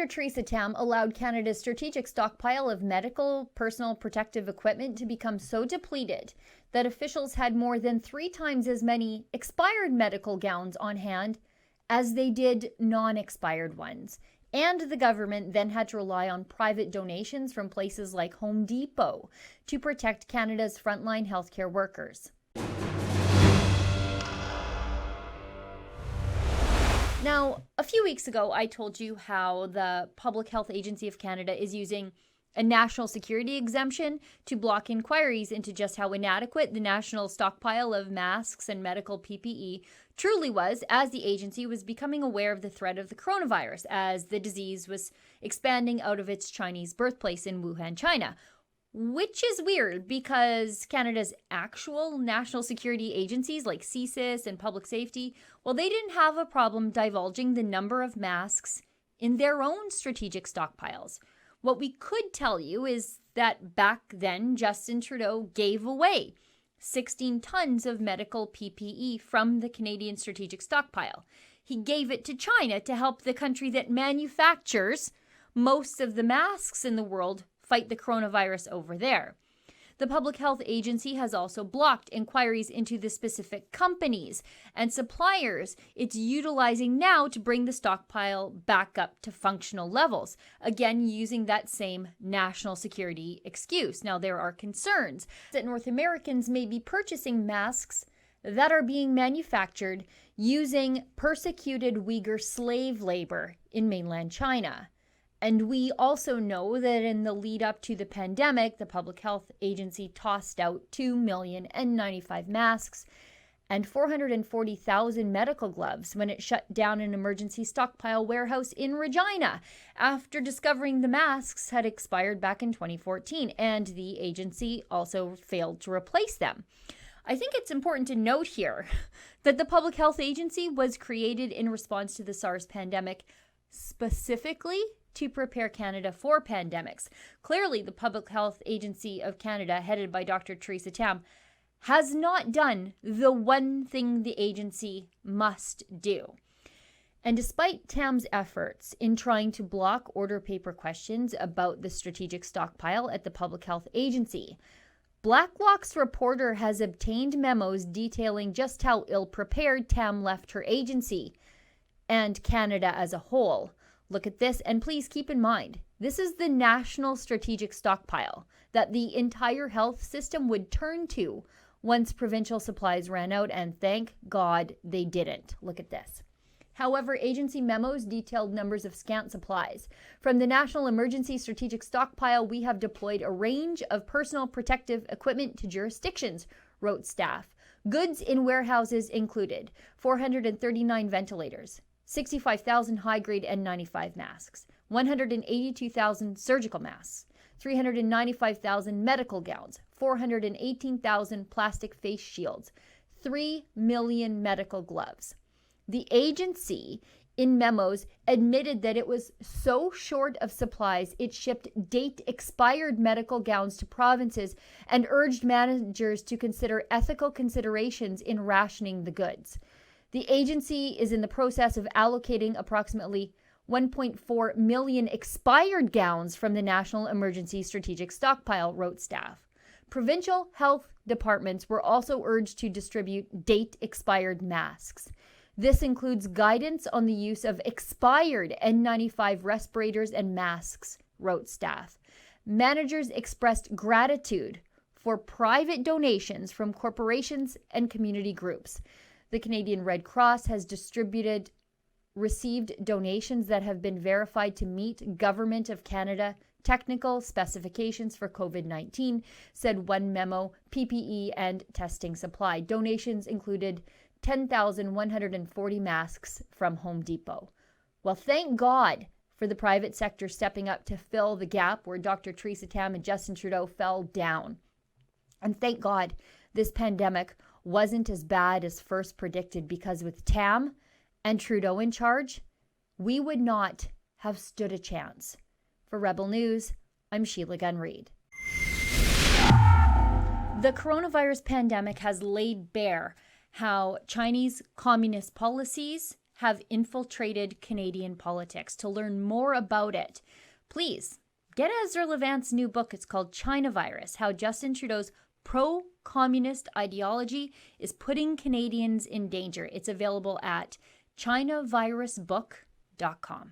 Dr. Theresa Tam allowed Canada's strategic stockpile of medical personal protective equipment to become so depleted that officials had more than 3 times as many expired medical gowns on hand as they did non-expired ones. And the government then had to rely on private donations from places like Home Depot to protect Canada's frontline healthcare workers. Now, a few weeks ago, I told you how the Public Health Agency of Canada is using a national security exemption to block inquiries into just how inadequate the national stockpile of masks and medical PPE truly was, as the agency was becoming aware of the threat of the coronavirus as the disease was expanding out of its Chinese birthplace in Wuhan, China. Which is weird because Canada's actual national security agencies like CSIS and Public Safety, well, they didn't have a problem divulging the number of masks in their own strategic stockpiles. What we could tell you is that back then, Justin Trudeau gave away 16 tons of medical PPE from the Canadian strategic stockpile. He gave it to China to help the country that manufactures most of the masks in the world fight the coronavirus over there. The Public Health Agency has also blocked inquiries into the specific companies and suppliers it's utilizing now to bring the stockpile back up to functional levels, again using that same national security excuse. Now, there are concerns that North Americans may be purchasing masks that are being manufactured using persecuted Uyghur slave labor in mainland China. And we also know that in the lead up to the pandemic, the Public Health Agency tossed out 2,095,000 masks and 440,000 medical gloves when it shut down an emergency stockpile warehouse in Regina after discovering the masks had expired back in 2014, and the agency also failed to replace them. I think it's important to note here that the Public Health Agency was created in response to the SARS pandemic specifically to prepare Canada for pandemics. Clearly, the Public Health Agency of Canada, headed by Dr. Theresa Tam, has not done the one thing the agency must do. And despite Tam's efforts in trying to block order paper questions about the strategic stockpile at the Public Health Agency, Blacklock's reporter has obtained memos detailing just how ill-prepared Tam left her agency and Canada as a whole. Look at this, and please keep in mind, this is the national strategic stockpile that the entire health system would turn to once provincial supplies ran out, and thank God they didn't. Look at this. However, agency memos detailed numbers of scant supplies. From the National Emergency Strategic Stockpile, we have deployed a range of personal protective equipment to jurisdictions, wrote staff. Goods in warehouses included 439 ventilators, 65,000 high-grade N95 masks, 182,000 surgical masks, 395,000 medical gowns, 418,000 plastic face shields, 3 million medical gloves. The agency, in memos, admitted that it was so short of supplies it shipped date-expired medical gowns to provinces and urged managers to consider ethical considerations in rationing the goods. The agency is in the process of allocating approximately 1.4 million expired gowns from the National Emergency Strategic Stockpile, wrote staff. Provincial health departments were also urged to distribute date-expired masks. This includes guidance on the use of expired N95 respirators and masks, wrote staff. Managers expressed gratitude for private donations from corporations and community groups. The Canadian Red Cross has received donations that have been verified to meet Government of Canada technical specifications for COVID-19, said one memo, PPE and testing supply. Donations included 10,140 masks from Home Depot. Well, thank God for the private sector stepping up to fill the gap where Dr. Theresa Tam and Justin Trudeau fell down. And thank God this pandemic wasn't as bad as first predicted, because with Tam and Trudeau in charge, we would not have stood a chance. For Rebel News, I'm Sheila Gunn Reid. The coronavirus pandemic has laid bare how Chinese communist policies have infiltrated Canadian politics. To learn more about it, please get Ezra Levant's new book. It's called China Virus: How Justin Trudeau's Pro-Communist Ideology is Putting Canadians in Danger. It's available at chinavirusbook.com.